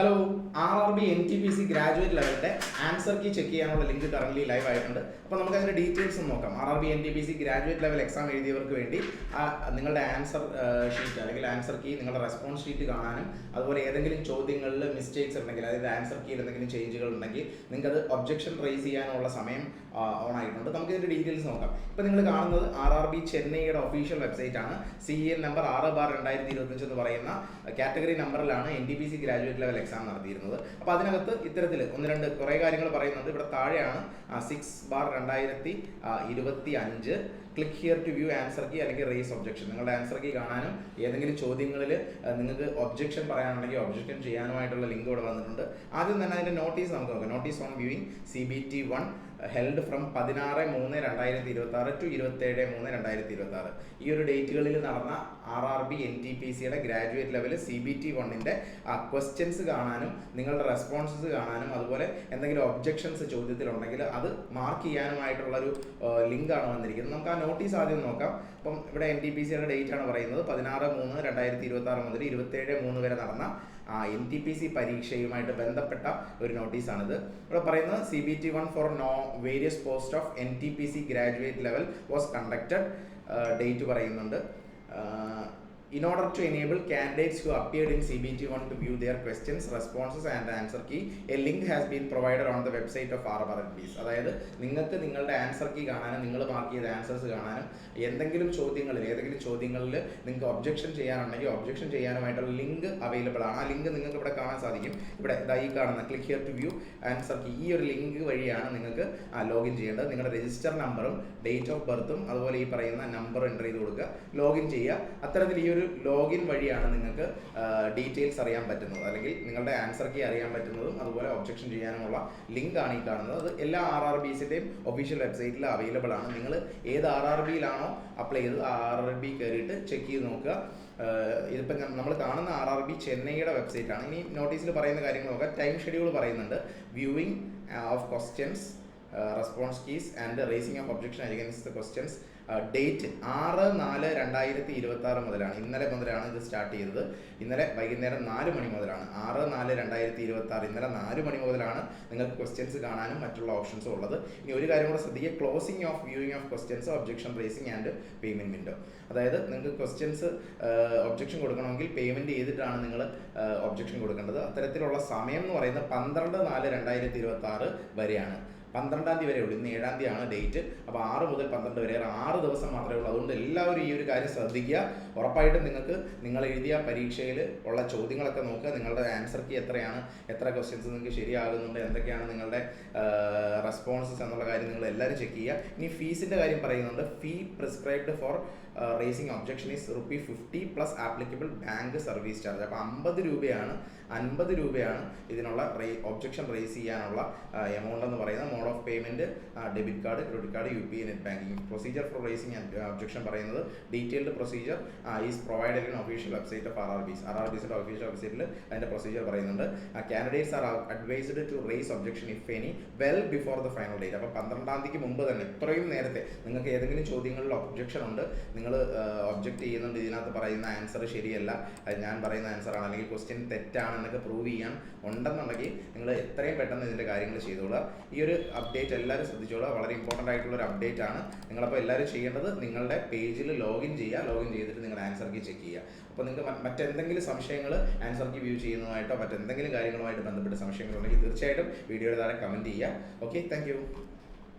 Hello, RRB NTPC graduate ലെവലിൻ്റെ answer key check ചെയ്യാനുള്ള link current live ആയിട്ടുണ്ട്. അപ്പോൾ നമുക്ക് അതിൻ്റെ ഡീറ്റെയിൽസ് ഒന്ന് നോക്കാം. RRB NTPC graduate level exam എഴുതിയവർക്ക് വേണ്ടി നിങ്ങളുടെ ആൻസർ ഷീറ്റ് അല്ലെങ്കിൽ ആൻസർ കീ, നിങ്ങളുടെ റെസ്പോൺസ് ഷീറ്റ് കാണാനും അതുപോലെ ഏതെങ്കിലും ചോദ്യങ്ങളിൽ മിസ്റ്റേക്സ് ഉണ്ടെങ്കിൽ, അതായത് ആൻസർ കീയിൽ എന്തെങ്കിലും ചേഞ്ചുകൾ ഉണ്ടെങ്കിൽ നിങ്ങൾക്ക് അത് ഒബ്ജക്ഷൻ റേസ് ചെയ്യാനുള്ള സമയം ഓൺ ആയിട്ടുണ്ട്. നമുക്ക് ഇതിൻ്റെ ഡീറ്റെയിൽസ് നോക്കാം. ഇപ്പോൾ നിങ്ങൾ കാണുന്നത് RRB ചെന്നൈയുടെ ഒഫീഷ്യൽ വെബ്സൈറ്റ് ആണ്. CEN നമ്പർ 6/2025 എന്ന് പറയുന്ന കാറ്റഗറി നമ്പറിലാണ് NTPC ഗ്രാജുവേറ്റ് ലെവൽ എക്സാം നടത്തിയിരുന്നത്. അപ്പോൾ അതിനകത്ത് ഇത്തരത്തിൽ കുറേ കാര്യങ്ങൾ പറയുന്നുണ്ട്. ഇവിടെ താഴെയാണ് 6/2025 click here to view answer key അല്ലെങ്കിൽ റേസ് ഒബ്ജക്ഷൻ. നിങ്ങളുടെ ആൻസർ കീ കാണാനും ഏതെങ്കിലും ചോദ്യങ്ങളിൽ നിങ്ങൾക്ക് ഒബ്ജക്ഷൻ പറയാനുണ്ടെങ്കിൽ ഒബ്ജക്ഷൻ ചെയ്യാനുമായിട്ടുള്ള ലിങ്ക് ഇവിടെ വന്നിട്ടുണ്ട്. ആദ്യം തന്നെ അതിൻ്റെ നോട്ടീസ് നമുക്ക് നോക്കാം. Notice on viewing CBT 1 held from 16/3/2026 to 27/3/2026. ഈ ഒരു ഡേറ്റുകളിൽ നടന്ന RRB NTPCയുടെ ഗ്രാജുവേറ്റ് ലെവൽ CBT 1ൻ്റെ ക്വസ്റ്റ്യൻസ് കാണാനും നിങ്ങളുടെ റെസ്പോൺസസ് കാണാനും അതുപോലെ എന്തെങ്കിലും ഒബ്ജക്ഷൻസ് ചോദ്യത്തിലുണ്ടെങ്കിൽ അത് മാർക്ക് ചെയ്യാനുമായിട്ടുള്ളൊരു ലിങ്കാണ് വന്നിരിക്കുന്നത്. നമുക്ക് ആ നോട്ടീസ് ആദ്യം നോക്കാം. അപ്പം ഇവിടെ NTPCയുടെ ഡേറ്റ് ആണ് പറയുന്നത് 16/3/2026 മുതൽ 27/3 വരെ നടന്ന NTPC പരീക്ഷയുമായിട്ട് ബന്ധപ്പെട്ട ഒരു നോട്ടീസാണിത്. ഇവിടെ പറയുന്നത് CBT 1 for various post of NTPC graduate level was conducted. Date പറയുന്നുണ്ട്. In order to enable candidates who appeared in CBT 1 to view their questions, responses and answer key, a link has been provided on the website of RRBs. അതായത് നിങ്ങൾക്ക് നിങ്ങളുടെ answer key കാണാനും നിങ്ങൾ mark ചെയ്ത answers കാണാനും ഏതെങ്കിലും ചോദ്യങ്ങളിൽ നിങ്ങൾക്ക് ഒബ്ജക്ഷൻ ചെയ്യാനുണ്ടെങ്കിൽ ഒബ്ജക്ഷൻ ചെയ്യാനുമായിട്ടുള്ള ലിങ്ക് അവൈലബിൾ ആണ്. ആ ലിങ്ക് നിങ്ങൾക്ക് ഇവിടെ കാണാൻ സാധിക്കും. ഇവിടെ ഈ കാണുന്ന click here to view answer key, ഈ ഒരു ലിങ്ക് വഴിയാണ് നിങ്ങൾക്ക് ലോഗിൻ ചെയ്യേണ്ടത്. നിങ്ങളുടെ രജിസ്റ്റർ നമ്പറും ഡേറ്റ് ഓഫ് ബർത്തും അതുപോലെ ഈ പറയുന്ന നമ്പർ എൻ്റർ ചെയ്ത് കൊടുക്കുക, ലോഗിൻ ചെയ്യുക. അത്തരത്തിൽ ഈ ഒരു ലോഗിൻ വഴിയാണ് നിങ്ങൾക്ക് ഡീറ്റെയിൽസ് അറിയാൻ പറ്റുന്നത്, അല്ലെങ്കിൽ നിങ്ങളുടെ ആൻസർ കീ അറിയാൻ പറ്റുന്നതും അതുപോലെ ഒബ്ജക്ഷൻ ചെയ്യാനുമുള്ള ലിങ്കാണ് ഈ കാണുന്നത്. അത് എല്ലാ RRBസിൻ്റെയും ഒഫീഷ്യൽ വെബ്സൈറ്റിൽ അവൈലബിൾ ആണ്. നിങ്ങൾ ഏത് RRBയിലാണോ അപ്ലൈ ചെയ്തത് ആ RRB കയറിയിട്ട് ചെക്ക് ചെയ്ത് നോക്കുക. ഇതിപ്പോൾ നമ്മൾ കാണുന്ന RRB ചെന്നൈയുടെ വെബ്സൈറ്റ് ആണ്. ഇനി നോട്ടീസിൽ പറയുന്ന കാര്യങ്ങൾ നോക്കാം. ടൈം ഷെഡ്യൂൾ പറയുന്നുണ്ട്. Viewing of questions, response keys and racing of objection against the questions. Date 6/4/2026 മുതലാണ്. ഇന്നലെ മുതലാണ് ഇത് സ്റ്റാർട്ട് ചെയ്തത്. ഇന്നലെ വൈകുന്നേരം 4 മണി മുതലാണ്. 6/4/2026 ഇന്നലെ 4 മണി മുതലാണ് നിങ്ങൾക്ക് ക്വസ്റ്റ്യൻസ് കാണാനും മറ്റുള്ള ഓപ്ഷൻസും ഉള്ളത്. ഇനി ഒരു കാര്യം കൂടെ ശ്രദ്ധിക്കുക. Closing of viewing of questions, objection raising and payment window. അതായത് നിങ്ങൾക്ക് ക്വസ്റ്റ്യൻസ് ഒബ്ജക്ഷൻ കൊടുക്കണമെങ്കിൽ പേയ്മെൻറ്റ് ചെയ്തിട്ടാണ് നിങ്ങൾ ഒബ്ജക്ഷൻ കൊടുക്കേണ്ടത്. അത്തരത്തിലുള്ള സമയം എന്ന് പറയുന്നത് 12/4/2026 വരെയാണ്. 12-ാം തീയതി വരെ ഉള്ളൂ. ഇന്ന് 7-ാം തീയതിയാണ് ഡേറ്റ്. അപ്പോൾ 6 മുതൽ 12 വരെ 6 ദിവസം മാത്രമേ ഉള്ളൂ. അതുകൊണ്ട് എല്ലാവരും ഈ ഒരു കാര്യം ശ്രദ്ധിക്കുക. ഉറപ്പായിട്ടും നിങ്ങൾക്ക് നിങ്ങൾ എഴുതിയ പരീക്ഷയിൽ ഉള്ള ചോദ്യങ്ങളൊക്കെ നോക്കുക. നിങ്ങളുടെ ആൻസർ കീ എത്രയാണ്, എത്ര ക്വസ്റ്റ്യൻസ് നിങ്ങൾക്ക് ശരിയാകുന്നുണ്ട്, എന്തൊക്കെയാണ് നിങ്ങളുടെ റെസ്പോൺസസ് എന്നുള്ള കാര്യം നിങ്ങൾ എല്ലാവരും ചെക്ക് ചെയ്യുക. ഇനി ഫീസിൻ്റെ കാര്യം പറയുന്നുണ്ട്. Fee prescribed for raising objection is ₹50 plus applicable bank service charge. അപ്പോൾ 50 രൂപയാണ് ഇതിനുള്ള ഒബ്ജക്ഷൻ റേസ് ചെയ്യാനുള്ള എമൗണ്ട് എന്ന് പറയുന്നത്. Mode of payment debit card, credit card, UPI net banking. Procedure for raising objection പറയുന്നത് detailed procedure is provided in official website of RRBസിൻ്റെ official വെബ്സൈറ്റിൽ അതിൻ്റെ പ്രൊസീജിയർ പറയുന്നുണ്ട്. Candidates are advised to raise objection if any well before the final date. അപ്പോൾ 12-ാം തീയതിക്ക് മുമ്പ് തന്നെ, ഇത്രയും നേരത്തെ നിങ്ങൾക്ക് ഏതെങ്കിലും ചോദ്യങ്ങളിൽ ഒബ്ജക്ഷൻ ഉണ്ട്, നിങ്ങൾ ഒബ്ജക്റ്റ് ചെയ്യുന്നുണ്ട്, ഇതിനകത്ത് പറയുന്ന ആൻസർ ശരിയല്ല, ഞാൻ പറയുന്ന ആൻസറാണ്, അല്ലെങ്കിൽ ക്വസ്റ്റ്യൻ തെറ്റാണ് എന്നൊക്കെ പ്രൂവ് ചെയ്യാൻ ഉണ്ടെന്നുണ്ടെങ്കിൽ നിങ്ങൾ എത്രയും പെട്ടെന്ന് ഇതിൻ്റെ കാര്യങ്ങൾ ചെയ്തോളുക. ഈ ഒരു അപ്ഡേറ്റ് എല്ലാവരും ശ്രദ്ധിച്ചോളുക. വളരെ ഇമ്പോർട്ടൻ്റ് ആയിട്ടുള്ള ഒരു അപ്ഡേറ്റ് ആണ്. നിങ്ങളപ്പോൾ എല്ലാവരും ചെയ്യേണ്ടത് നിങ്ങളുടെ പേജിൽ ലോഗിൻ ചെയ്തിട്ട് നിങ്ങളുടെ ആൻസർ കീ ചെക്ക് ചെയ്യുക. അപ്പോൾ നിങ്ങൾക്ക് മറ്റെന്തെങ്കിലും സംശയങ്ങൾ ആൻസർ കീ വ്യൂ ചെയ്യുന്നതുമായിട്ടോ മറ്റെന്തെങ്കിലും കാര്യങ്ങളുമായിട്ട് ബന്ധപ്പെട്ട സംശയങ്ങളുണ്ടെങ്കിൽ തീർച്ചയായിട്ടും വീഡിയോയുടെ താഴെ കമൻറ്റ് ചെയ്യുക. Okay, thank you.